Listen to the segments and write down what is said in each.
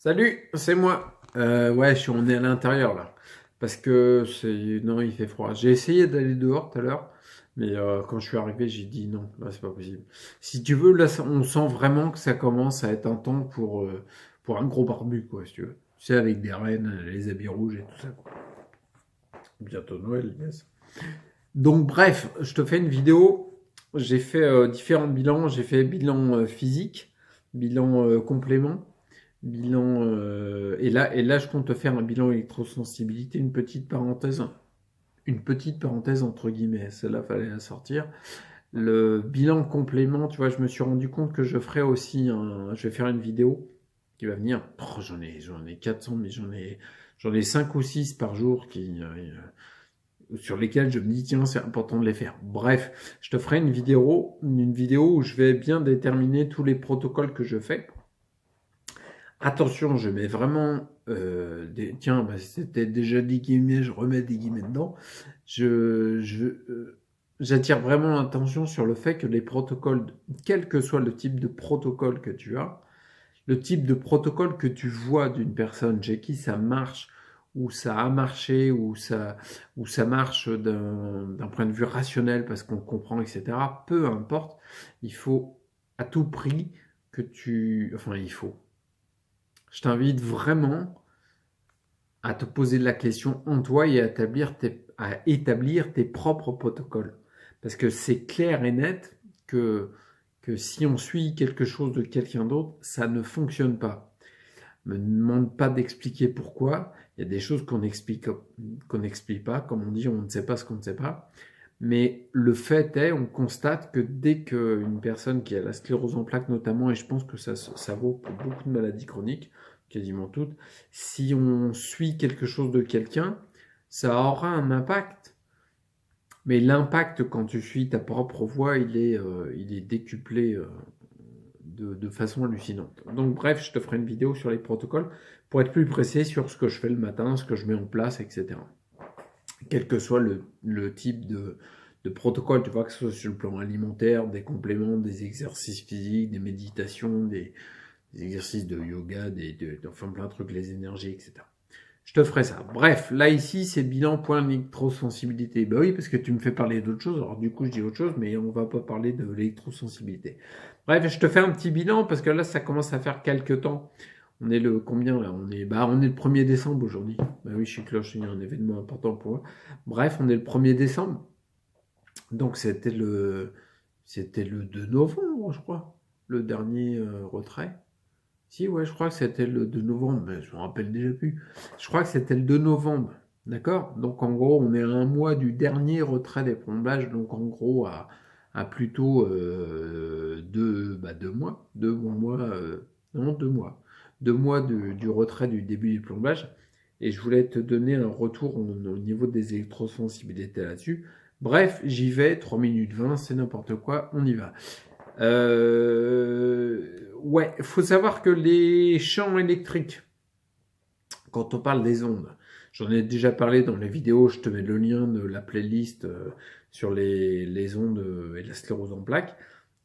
Salut, c'est moi. Ouais, on est à l'intérieur là. Parce que non, il fait froid. J'ai essayé d'aller dehors tout à l'heure, mais quand je suis arrivé, j'ai dit non, là c'est pas possible. Si tu veux, là on sent vraiment que ça commence à être un temps pour un gros barbu, quoi, si tu veux. Tu sais, avec des rennes, les habits rouges et tout ça, quoi. Bientôt Noël, yes. Donc bref, je te fais une vidéo. J'ai fait différents bilans. J'ai fait bilan physique, bilan complément. Bilan et là je compte te faire un bilan électrosensibilité, une petite parenthèse entre guillemets, celle-là fallait la sortir. Le bilan complément, tu vois, je me suis rendu compte que je ferai aussi je vais faire une vidéo qui va venir. Oh, j'en ai 400, mais j'en ai 5 ou 6 par jour sur lesquels je me dis tiens c'est important de les faire. Bref, je te ferai une vidéo où je vais bien déterminer tous les protocoles que je fais. Attention, je mets vraiment tiens, bah, c'était déjà des guillemets, je remets des guillemets dedans. J'attire vraiment l'attention sur le fait que les protocoles, quel que soit le type de protocole que tu as, le type de protocole que tu vois d'une personne chez qui ça marche, ou ça a marché, ou ça marche d'un point de vue rationnel parce qu'on comprend, etc. Peu importe, il faut à tout prix je t'invite vraiment à te poser la question en toi et à établir tes propres protocoles. Parce que c'est clair et net que si on suit quelque chose de quelqu'un d'autre, ça ne fonctionne pas. Me demande pas d'expliquer pourquoi. Il y a des choses qu'on n'explique pas. Comme on dit, on ne sait pas ce qu'on ne sait pas. Mais le fait est, on constate que dès qu'une personne qui a la sclérose en plaques notamment, et je pense que ça vaut pour beaucoup de maladies chroniques, quasiment toutes, si on suit quelque chose de quelqu'un, ça aura un impact. Mais l'impact quand tu suis ta propre voie, il est décuplé de façon hallucinante. Donc bref, je te ferai une vidéo sur les protocoles pour être plus précis sur ce que je fais le matin, ce que je mets en place, etc. Quel que soit le type de protocole, tu vois, que ce soit sur le plan alimentaire, des compléments, des exercices physiques, des méditations, des exercices de yoga, enfin plein de trucs, les énergies, etc. Je te ferai ça. Bref, là ici, c'est bilan point d'électrosensibilité. Ben oui, parce que tu me fais parler d'autre chose, alors du coup je dis autre chose, mais on va pas parler de l'électrosensibilité. Bref, je te fais un petit bilan, parce que là ça commence à faire quelques temps. On est le combien là? On est le 1er décembre aujourd'hui. Bah oui, je suis cloche, il y a un événement important pour moi. Bref, on est le 1er décembre. Donc c'était le 2 novembre, je crois, le dernier retrait. Si, ouais, je crois que c'était le 2 novembre, mais je me rappelle déjà plus. Je crois que c'était le 2 novembre, d'accord? Donc en gros, on est à un mois du dernier retrait des plombages, donc en gros à plutôt 2 mois, 2 mois, non 2 mois, 2 mois du retrait du début du plombage. Et je voulais te donner un retour au niveau des électrosensibilités là-dessus. Bref, j'y vais, 3 minutes 20, c'est n'importe quoi, on y va. Ouais, il faut savoir que les champs électriques, quand on parle des ondes, j'en ai déjà parlé dans les vidéos, je te mets le lien de la playlist sur les ondes et la sclérose en plaques.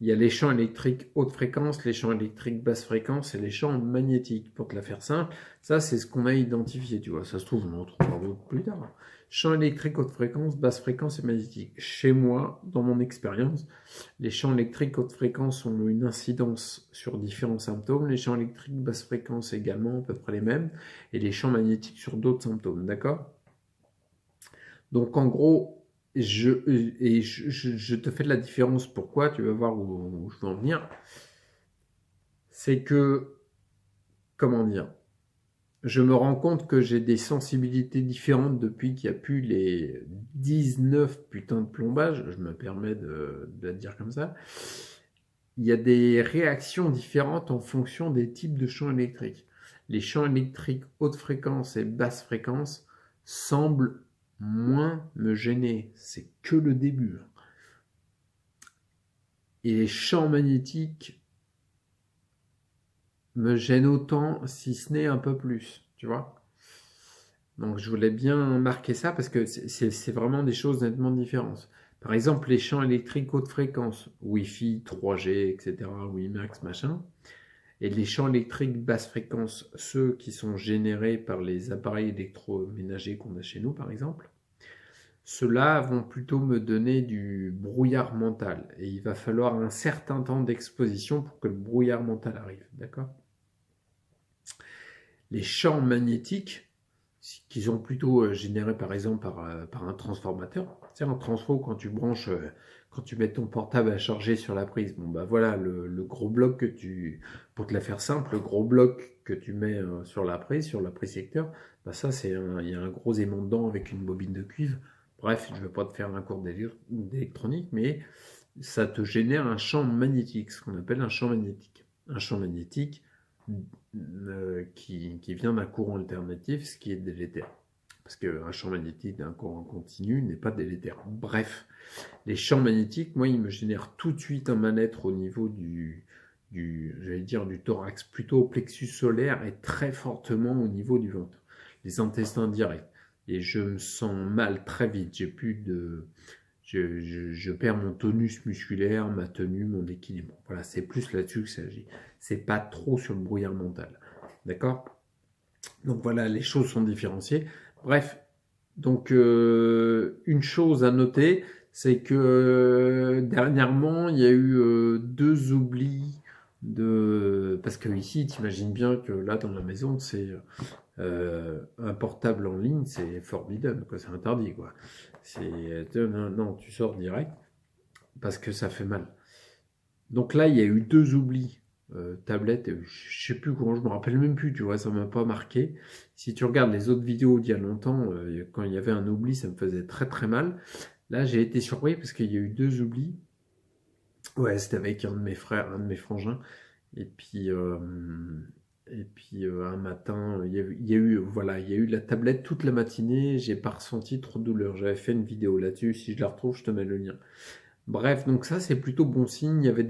Il y a les champs électriques haute fréquence, les champs électriques basse fréquence et les champs magnétiques. Pour te la faire simple, ça c'est ce qu'on a identifié, tu vois. Ça se trouve, on en trouvera d'autres plus tard. Champs électriques haute fréquence, basse fréquence et magnétique. Chez moi, dans mon expérience, les champs électriques haute fréquence ont une incidence sur différents symptômes. Les champs électriques basse fréquence également, à peu près les mêmes. Et les champs magnétiques sur d'autres symptômes, d'accord? Donc en gros, je te fais de la différence. Pourquoi? Tu vas voir où je veux en venir. C'est que, comment dire, je me rends compte que j'ai des sensibilités différentes depuis qu'il n'y a plus les 19 putains de plombages, je me permets de le dire comme ça. Il y a des réactions différentes en fonction des types de champs électriques. Les champs électriques haute fréquence et basse fréquence semblent moins me gêner. C'est que le début. Et les champs magnétiques me gênent autant, si ce n'est un peu plus. Tu vois? Donc je voulais bien marquer ça parce que c'est vraiment des choses nettement différentes. Par exemple, les champs électriques haute fréquence, Wi-Fi, 3G, etc., WiMAX, machin, Et les champs électriques basse fréquence, ceux qui sont générés par les appareils électroménagers qu'on a chez nous, par exemple, ceux-là vont plutôt me donner du brouillard mental. Et il va falloir un certain temps d'exposition pour que le brouillard mental arrive. D'accord? Les champs magnétiques, qui sont plutôt générés par exemple par un transformateur. Tu sais, un transfo, quand tu branches, quand tu mets ton portable à charger sur la prise, bon bah voilà, le gros bloc que tu, pour te la faire simple, le gros bloc que tu mets sur la prise secteur, bah ça il y a un gros aimant dedans avec une bobine de cuivre. Bref, je ne vais pas te faire un cours d'électronique, mais ça te génère un champ magnétique, ce qu'on appelle un champ magnétique. Un champ magnétique qui vient d'un courant alternatif, ce qui est délétère. Parce qu'un champ magnétique d'un courant continu n'est pas délétère. Bref, les champs magnétiques, moi, ils me génèrent tout de suite un mal-être au niveau j'allais dire, du thorax, plutôt au plexus solaire et très fortement au niveau du ventre, les intestins directs. Et je me sens mal très vite. J'ai plus de, je perds mon tonus musculaire, ma tenue, mon équilibre. Voilà, c'est plus là-dessus que ça agit. C'est pas trop sur le brouillard mental. D'accord? Donc voilà, les choses sont différenciées. Bref, donc une chose à noter, c'est que dernièrement, il y a eu deux oublis parce que ici, t'imagines bien que là, dans la maison, c'est un portable en ligne, c'est formidable, quoi, c'est interdit, quoi. Non, non, tu sors direct parce que ça fait mal. Donc là, il y a eu deux oublis. Tablette, je sais plus comment, je me rappelle même plus, tu vois, ça m'a pas marqué. Si tu regardes les autres vidéos d'il y a longtemps, quand il y avait un oubli, ça me faisait très très mal. Là, j'ai été surpris parce qu'il y a eu deux oublis. Ouais, c'était avec un de mes frères, un de mes frangins. Et puis, un matin, il y a eu, voilà, il y a eu la tablette toute la matinée. J'ai pas ressenti trop de douleur. J'avais fait une vidéo là-dessus. Si je la retrouve, je te mets le lien. Bref, donc ça, c'est plutôt bon signe. Il y avait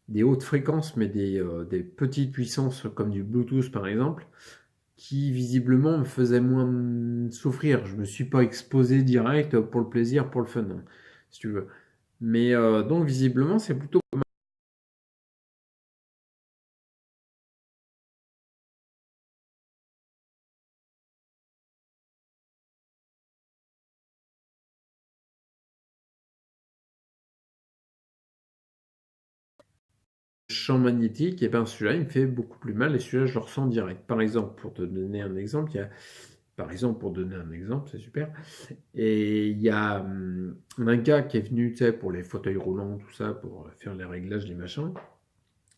des hautes fréquences, mais des petites puissances comme du Bluetooth par exemple, qui visiblement me faisaient moins souffrir. Je me suis pas exposé direct pour le plaisir, pour le fun, hein, si tu veux. Mais donc visiblement, c'est plutôt champ magnétique, et bien celui-là, il me fait beaucoup plus mal, et celui-là, je le ressens direct. Par exemple, pour te donner un exemple, par exemple, pour donner un exemple, c'est super. Et il y a un gars qui est venu, tu sais, pour les fauteuils roulants, tout ça, pour faire les réglages, les machins.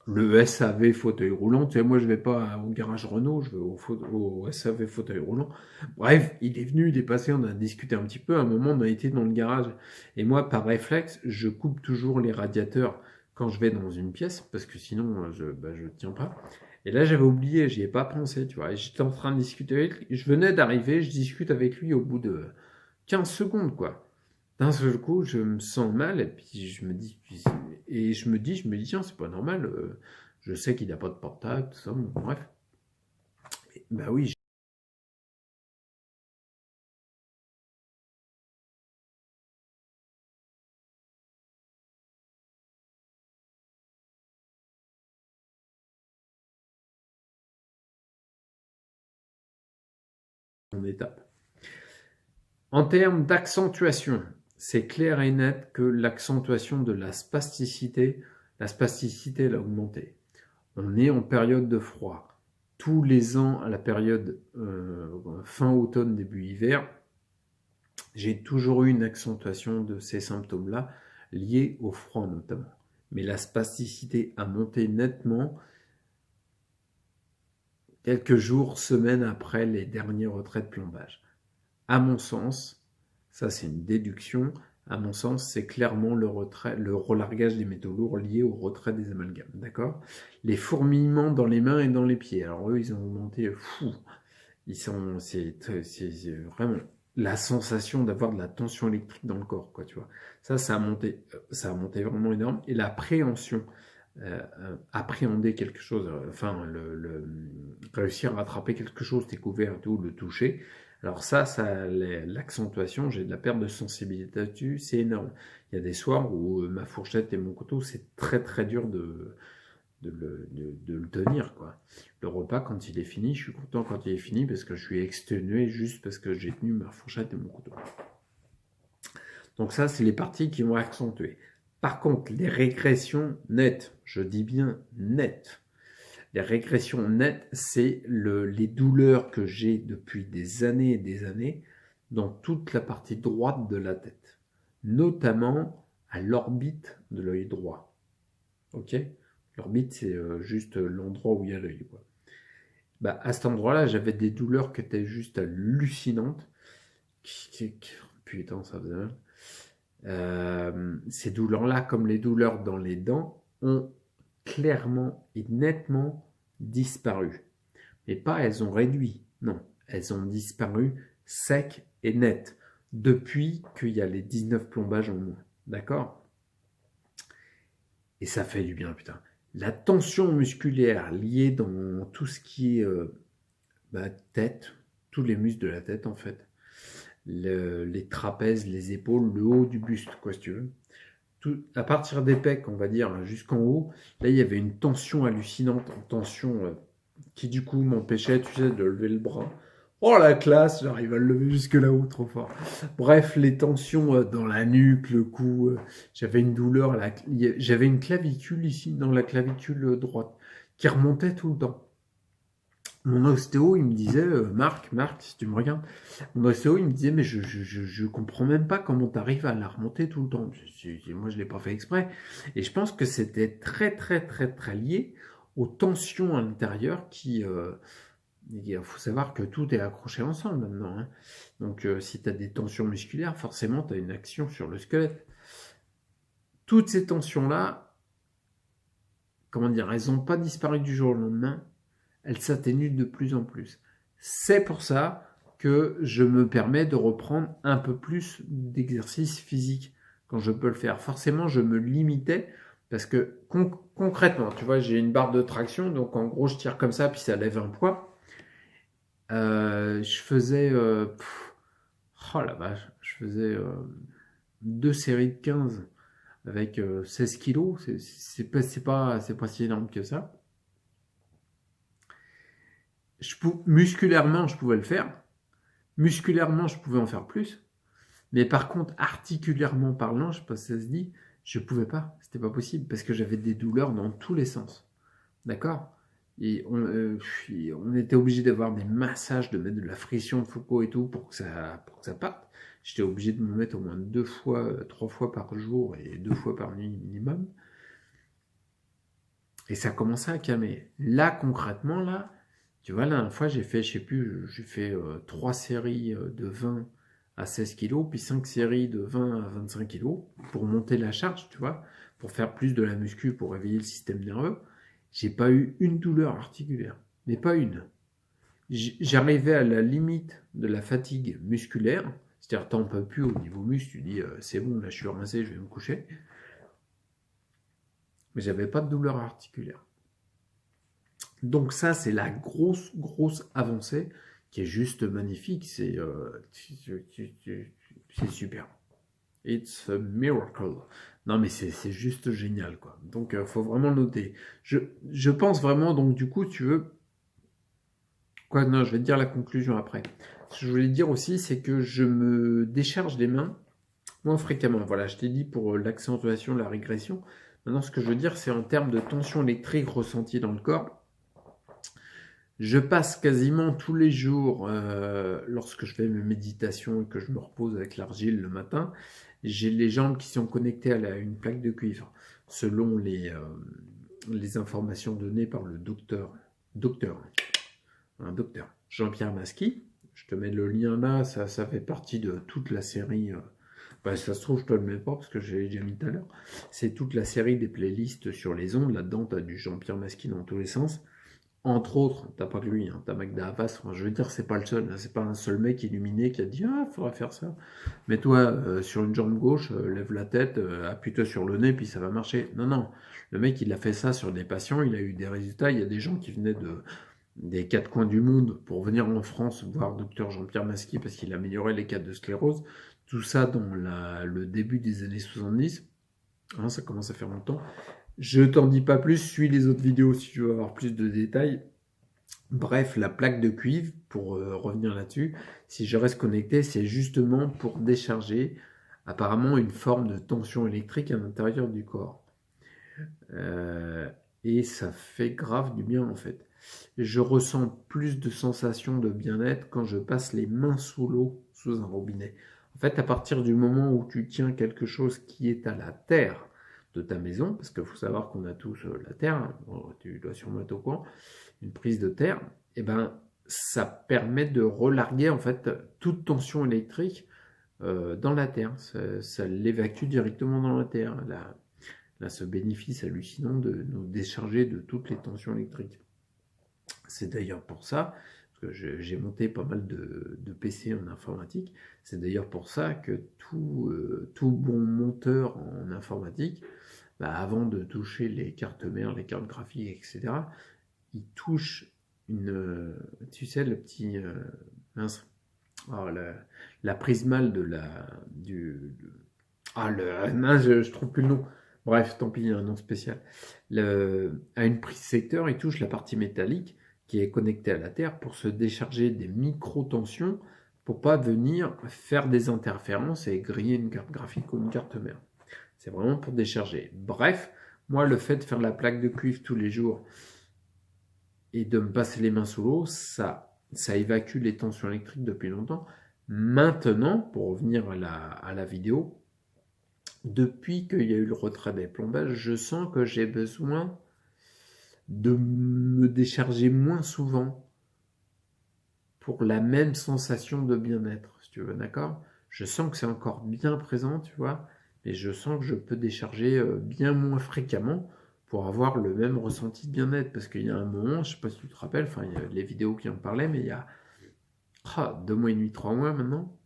Le SAV fauteuil roulant, tu sais, moi je vais pas au garage Renault, je vais au SAV fauteuil roulant. Bref, il est venu, il est passé, on a discuté un petit peu, à un moment on a été dans le garage. Et moi, par réflexe, je coupe toujours les radiateurs quand je vais dans une pièce, parce que sinon je tiens pas. Et là j'avais oublié, j'y ai pas pensé, tu vois. Et j'étais en train de discuter avec lui, je venais d'arriver, je discute avec lui au bout de 15 secondes, quoi. D'un seul coup, je me sens mal et puis je me dis, tiens, c'est pas normal. Je sais qu'il n'a pas de portable, tout ça. Bon, bref, bah oui, j'ai mon étape. En termes d'accentuation, c'est clair et net que l'accentuation de la spasticité, elle a augmenté. On est en période de froid. Tous les ans, à la période fin automne, début hiver, j'ai toujours eu une accentuation de ces symptômes-là, liés au froid notamment. Mais la spasticité a monté nettement quelques jours, semaines après les derniers retraits de plombage. À mon sens, ça c'est une déduction, à mon sens, c'est clairement le relargage des métaux lourds lié au retrait des amalgames, d'accord? Les fourmillements dans les mains et dans les pieds, alors eux, ils ont augmenté fou. C'est vraiment la sensation d'avoir de la tension électrique dans le corps, quoi, tu vois. Ça a monté vraiment énorme. Et l'appréhension, appréhender quelque chose, enfin, réussir à attraper quelque chose découvert ou le toucher. Alors ça l'accentuation, j'ai de la perte de sensibilité là-dessus, c'est énorme. Il y a des soirs où ma fourchette et mon couteau, c'est très très dur de le tenir, quoi. Le repas, quand il est fini, je suis content quand il est fini parce que je suis exténué juste parce que j'ai tenu ma fourchette et mon couteau. Donc ça, c'est les parties qui vont accentuer. Par contre, les régressions nettes, je dis bien nettes, les régressions nettes, c'est les douleurs que j'ai depuis des années et des années dans toute la partie droite de la tête, notamment à l'orbite de l'œil droit. Ok? L'orbite, c'est juste l'endroit où il y a l'œil, quoi. Bah, à cet endroit-là, j'avais des douleurs qui étaient juste hallucinantes. Putain, ça faisait mal. Ces douleurs-là, comme les douleurs dans les dents, ont clairement et nettement disparu. Mais pas elles ont réduit, non. Elles ont disparu sec et net depuis qu'il y a les 19 plombages en moins. D'accord? Et ça fait du bien, putain. La tension musculaire liée dans tout ce qui est tête, tous les muscles de la tête en fait, les trapèzes, les épaules, le haut du buste, quoi, si tu veux. À partir des pecs, on va dire, jusqu'en haut, là, il y avait une tension hallucinante, une tension qui, du coup, m'empêchait, tu sais, de lever le bras. Oh, la classe, j'arrive à le lever jusque là-haut, trop fort. Bref, les tensions dans la nuque, le cou, j'avais une douleur, j'avais une clavicule ici, dans la clavicule droite, qui remontait tout le temps. Mon ostéo, il me disait, Marc, si tu me regardes, mon ostéo, il me disait, mais je comprends même pas comment tu arrives à la remonter tout le temps. Moi, je l'ai pas fait exprès. Et je pense que c'était très, très, très, très lié aux tensions à l'intérieur qui... il faut savoir que tout est accroché ensemble maintenant, hein. Donc, si tu as des tensions musculaires, forcément, tu as une action sur le squelette. Toutes ces tensions-là, comment dire, elles n'ont pas disparu du jour au lendemain. Elle s'atténue de plus en plus. C'est pour ça que je me permets de reprendre un peu plus d'exercice physique quand je peux le faire. Forcément, je me limitais parce que concrètement, tu vois, j'ai une barre de traction, donc en gros, je tire comme ça, puis ça lève un poids. Je faisais... oh la vache, je faisais 2 séries de 15 avec 16 kilos. C'est pas si énorme que ça. Musculairement, je pouvais le faire. Musculairement, je pouvais en faire plus. Mais par contre, articulairement parlant, je sais pas si ça se dit, je pouvais pas. C'était pas possible parce que j'avais des douleurs dans tous les sens. D'accord? Et on était obligé d'avoir des massages, de mettre de la friction de Foucault et tout pour que ça parte. J'étais obligé de me mettre au moins 2 fois, 3 fois par jour et 2 fois par nuit minimum. Et ça commençait à calmer. Là, concrètement, là, tu vois, la dernière fois, j'ai fait, je sais plus, j'ai fait 3 séries de 20 à 16 kilos, puis 5 séries de 20 à 25 kilos, pour monter la charge, tu vois, pour faire plus de la muscu, pour réveiller le système nerveux. J'ai pas eu une douleur articulaire, mais pas une. J'arrivais à la limite de la fatigue musculaire, c'est-à-dire t'en peux plus au niveau muscle, tu dis c'est bon, là je suis rincé, je vais me coucher. Mais j'avais pas de douleur articulaire. Donc ça, c'est la grosse avancée qui est juste magnifique. C'est super. It's a miracle. Non, mais c'est juste génial, quoi. Donc, faut vraiment le noter. Je pense vraiment, donc du coup, tu veux... Quoi, non, je vais te dire la conclusion après. Ce que je voulais dire aussi, c'est que je me décharge les mains moins fréquemment. Voilà, je t'ai dit pour l'accentuation de la régression. Maintenant, ce que je veux dire, c'est en termes de tension électrique ressentie dans le corps. Je passe quasiment tous les jours, lorsque je fais mes méditations et que je me repose avec l'argile le matin, j'ai les jambes qui sont connectées à une plaque de cuivre, selon les informations données par le docteur Jean-Pierre Masqui. Je te mets le lien là, ça fait partie de toute la série. Ça se trouve, je te le mets pas parce que j'ai déjà mis tout à l'heure. C'est toute la série des playlists sur les ondes. Là-dedans, tu as du Jean-Pierre Masqui dans tous les sens. Entre autres, t'as pas que lui, hein, t'as Magda Havas, je veux dire, c'est pas le seul, hein, c'est pas un seul mec illuminé qui a dit ah, faudrait faire ça. Mets-toi sur une jambe gauche, lève la tête, appuie-toi sur le nez, puis ça va marcher. Non, non, le mec il a fait ça sur des patients, il a eu des résultats. Il y a des gens qui venaient des 4 coins du monde pour venir en France voir docteur Jean-Pierre Masqui parce qu'il améliorait les cas de sclérose. Tout ça dans le début des années 70. Hein, ça commence à faire longtemps. Je t'en dis pas plus, suis les autres vidéos si tu veux avoir plus de détails. Bref, la plaque de cuivre, pour revenir là-dessus, si je reste connecté, c'est justement pour décharger apparemment une forme de tension électrique à l'intérieur du corps. Et ça fait grave du bien en fait. Je ressens plus de sensations de bien-être quand je passe les mains sous l'eau, sous un robinet. En fait, à partir du moment où tu tiens quelque chose qui est à la terre de ta maison, parce qu'il faut savoir qu'on a tous la terre, hein, bon, tu dois sûrement être au courant, une prise de terre, et ben ça permet de relarguer en fait toute tension électrique dans la terre. Ça l'évacue directement dans la terre. Là, ce bénéfice hallucinant de nous décharger de toutes les tensions électriques. C'est d'ailleurs pour ça, parce que j'ai monté pas mal de PC en informatique, c'est d'ailleurs pour ça que tout bon monteur en informatique, bah, avant de toucher les cartes mères, les cartes graphiques, etc., il touche tu sais, le petit, mince, oh, la prismale de mince, je trouve plus le nom. Bref, tant pis, il y a un nom spécial. À une prise secteur, il touche la partie métallique qui est connectée à la Terre pour se décharger des micro-tensions pour pas venir faire des interférences et griller une carte graphique ou une carte mère. C'est vraiment pour décharger. Bref, moi, le fait de faire la plaque de cuivre tous les jours et de me passer les mains sous l'eau, ça évacue les tensions électriques depuis longtemps. Maintenant, pour revenir à la vidéo, depuis qu'il y a eu le retrait des plombages, je sens que j'ai besoin de me décharger moins souvent pour la même sensation de bien-être, si tu veux, d'accord? Je sens que c'est encore bien présent, tu vois, mais je sens que je peux décharger bien moins fréquemment pour avoir le même ressenti de bien-être, parce qu'il y a un moment, je sais pas si tu te rappelles, enfin, il y a les vidéos qui en parlaient, mais il y a 2 mois et demi, 3 mois maintenant,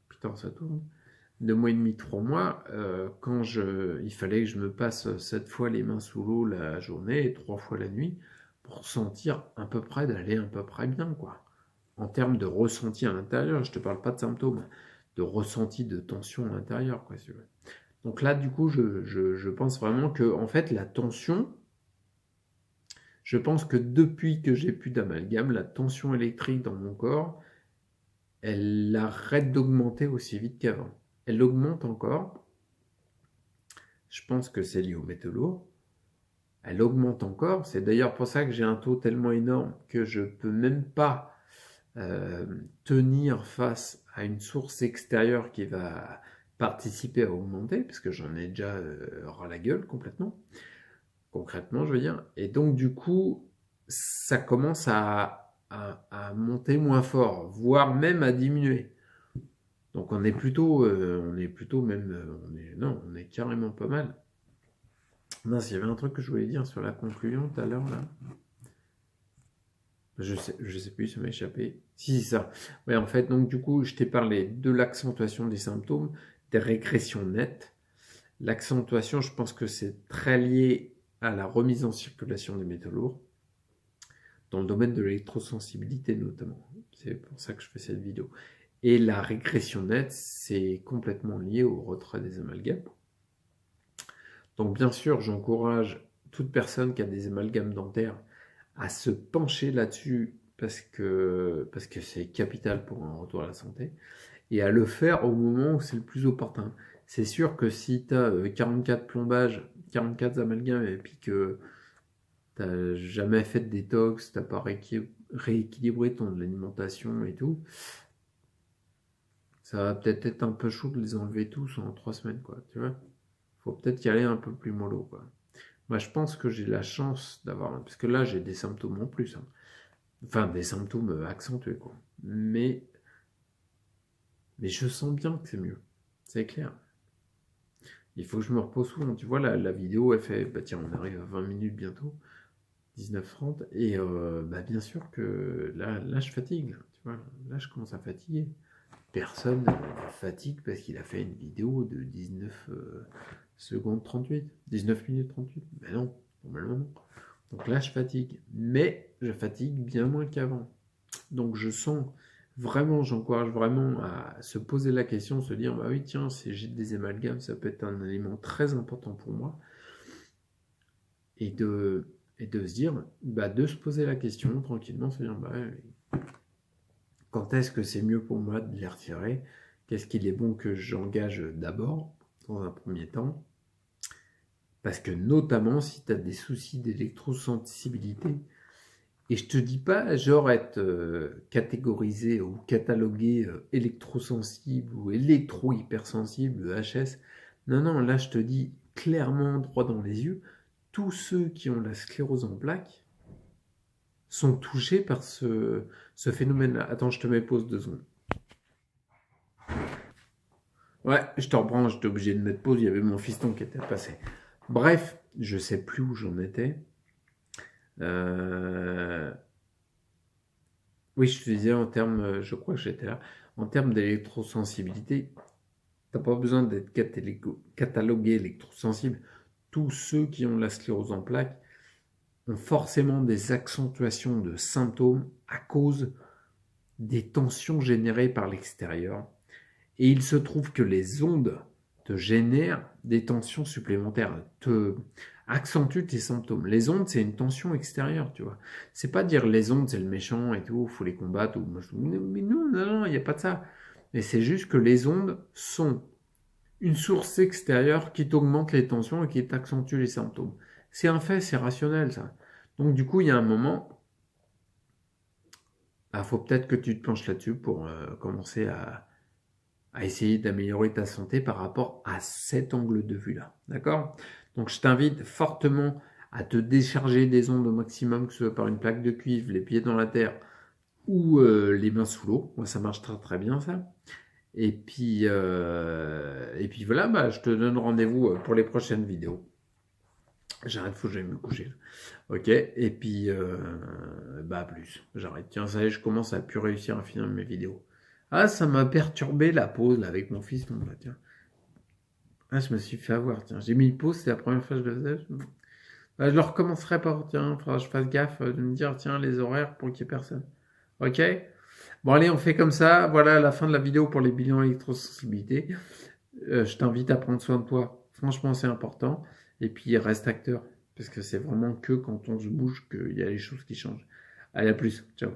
putain, ça tourne, 2 mois et demi, 3 mois, il fallait que je me passe 7 fois les mains sous l'eau la journée et 3 fois la nuit pour sentir à peu près d'aller à peu près bien, quoi. En termes de ressenti à l'intérieur, je te parle pas de symptômes, de ressenti de tension à l'intérieur, quoi, si tu veux. Donc là, du coup, je pense vraiment que, en fait, la tension, je pense que depuis que j'ai plus d'amalgame, la tension électrique dans mon corps, elle arrête d'augmenter aussi vite qu'avant. Elle augmente encore. Je pense que c'est lié aux métaux lourds. Elle augmente encore. C'est d'ailleurs pour ça que j'ai un taux tellement énorme que je peux même pas tenir face à une source extérieure qui va participer à augmenter, parce que j'en ai déjà ras la gueule complètement, concrètement je veux dire. Et donc du coup, ça commence à monter moins fort, voire même à diminuer. Donc on est plutôt même, on est carrément pas mal. Mince, il y avait un truc que je voulais dire sur la conclusion tout à l'heure là. Je sais plus, ça m'a échappé. Si, c'est ça. Ouais, en fait, donc du coup, je t'ai parlé de l'accentuation des symptômes, des régressions nettes. L'accentuation, je pense que c'est très lié à la remise en circulation des métaux lourds, dans le domaine de l'électrosensibilité notamment. C'est pour ça que je fais cette vidéo. Et la régression nette, c'est complètement lié au retrait des amalgames. Donc bien sûr, j'encourage toute personne qui a des amalgames dentaires à se pencher là-dessus parce que c'est capital pour un retour à la santé et à le faire au moment où c'est le plus opportun. C'est sûr que si tu as 44 plombages, 44 amalgames et puis que tu n'as jamais fait de détox, tu n'as pas rééquilibré ton alimentation et tout, ça va peut-être être un peu chaud de les enlever tous en 3 semaines, quoi, tu vois. Faut peut-être y aller un peu plus mollo, quoi. Moi, je pense que j'ai la chance d'avoir, parce que là, j'ai des symptômes en plus, hein. Enfin, des symptômes accentués, quoi. Mais je sens bien que c'est mieux. C'est clair. Il faut que je me repose souvent. Tu vois, la vidéo, elle fait, bah tiens, on arrive à 20 minutes bientôt, 19h30. Et bah, bien sûr que là, je fatigue. Tu vois, là, je commence à fatiguer. Personne fatigue parce qu'il a fait une vidéo de 19 secondes 38, 19 minutes 38. Mais non, normalement non. Donc là, je fatigue. Mais je fatigue bien moins qu'avant. Donc je sens vraiment, j'encourage vraiment à se poser la question, se dire, bah oui, tiens, si j'ai des amalgames, ça peut être un élément très important pour moi. et de se dire, de se poser la question tranquillement, se dire, quand est-ce que c'est mieux pour moi de les retirer? Qu'est-ce qu'il est bon que j'engage d'abord, dans un premier temps? Parce que notamment, si tu as des soucis d'électrosensibilité, et je te dis pas genre être catégorisé ou catalogué électrosensible ou électro-hypersensible, HS. Non, non, là je te dis clairement, droit dans les yeux, tous ceux qui ont la sclérose en plaques sont touchés par ce phénomène-là. Attends, je te mets pause 2 secondes. Ouais, je te reprends, j'étais obligé de mettre pause, il y avait mon fiston qui était passé. Bref, je sais plus où j'en étais. Oui, je te disais en termes, je crois que j'étais là, en termes d'électrosensibilité, t'as pas besoin d'être catalogué électrosensible. Tous ceux qui ont la sclérose en plaques ont forcément des accentuations de symptômes à cause des tensions générées par l'extérieur. Et il se trouve que les ondes te génèrent des tensions supplémentaires, te accentuent tes symptômes. Les ondes, c'est une tension extérieure, tu vois. C'est pas dire les ondes, c'est le méchant et tout, faut les combattre. Mais non, non, non, il n'y a pas de ça. Mais c'est juste que les ondes sont une source extérieure qui t'augmente les tensions et qui t'accentue les symptômes. C'est un fait, c'est rationnel, ça. Donc du coup, il y a un moment, faut peut-être que tu te penches là-dessus pour commencer à essayer d'améliorer ta santé par rapport à cet angle de vue-là. D'accord? Donc je t'invite fortement à te décharger des ondes au maximum, que ce soit par une plaque de cuivre, les pieds dans la terre ou les mains sous l'eau. Moi, ça marche très très bien ça. Et puis voilà, je te donne rendez-vous pour les prochaines vidéos. J'arrête, faut que j'aille me coucher. Ok, et puis à plus. J'arrête. Tiens, ça y est, je commence à plus réussir à finir mes vidéos. Ah, ça m'a perturbé la pause là, avec mon fils. Tiens. Ah, je me suis fait avoir. Tiens, j'ai mis une pause, c'est la première fois que je le faisais. Je le recommencerai pas. Tiens, il faudra que je fasse gaffe de me dire, tiens, les horaires pour qu'il n'y ait personne. Ok? Bon, allez, on fait comme ça. Voilà la fin de la vidéo pour les bilans électrosensibilité. Je t'invite à prendre soin de toi. Franchement, c'est important. Et puis, reste acteur. Parce que c'est vraiment que quand on se bouge qu'il y a les choses qui changent. Allez, à plus. Ciao.